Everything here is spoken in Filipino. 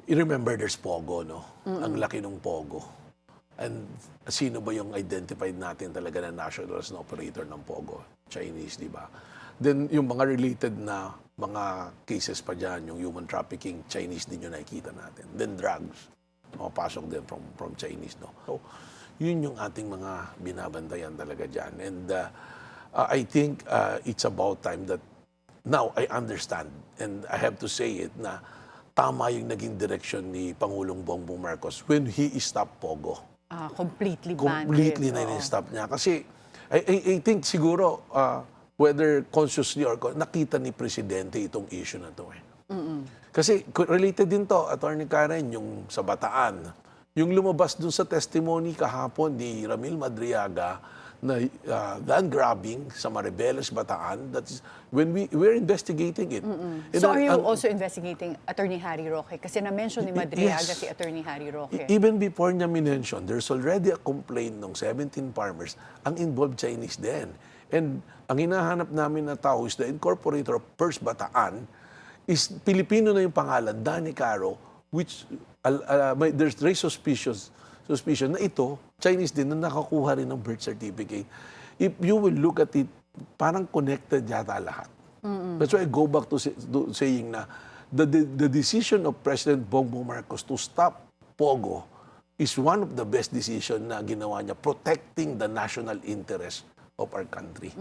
I-remember there's Pogo, no? Ang laki ng Pogo. And sino ba yung identified natin talaga na national as an operator ng Pogo? Chinese, di ba? Then yung mga related na mga cases pa dyan, yung human trafficking, Chinese din yung nakikita natin. Then drugs, pasok din from Chinese, no? So, yun yung ating mga binabantayan talaga dyan. And I think it's about time that now I understand, and I have to say it, na tama yung naging direksyon ni Pangulong Bongbong Marcos when he stopped Pogo. Completely banned. Completely na in-stop niya. Kasi I think siguro, whether consciously or nakita ni Presidente itong issue na to. Kasi related din to, Attorney Karen, yung sa Bataan. Yung lumabas dun sa testimony kahapon ni Ramil Madriaga na land grabbing sa Maribeles, Bataan, that is when we're investigating it. So are you also investigating Attorney Harry Roque? Kasi na-mention ni Madriaga si Attorney Harry Roque. Even before niya minention, there's already a complaint ng 17 farmers ang involved Chinese din. And ang hinahanap namin na tao is the incorporator of First Bataan is Pilipino na yung pangalan, Danny Caro, which there's very suspicion na ito, Chinese din, na nakakuha rin ng birth certificate. If you will look at it, parang connected yata lahat. That's why I go back to saying na the decision of President Bongbong Marcos to stop Pogo is one of the best decision na ginawa niya, protecting the national interest of our country.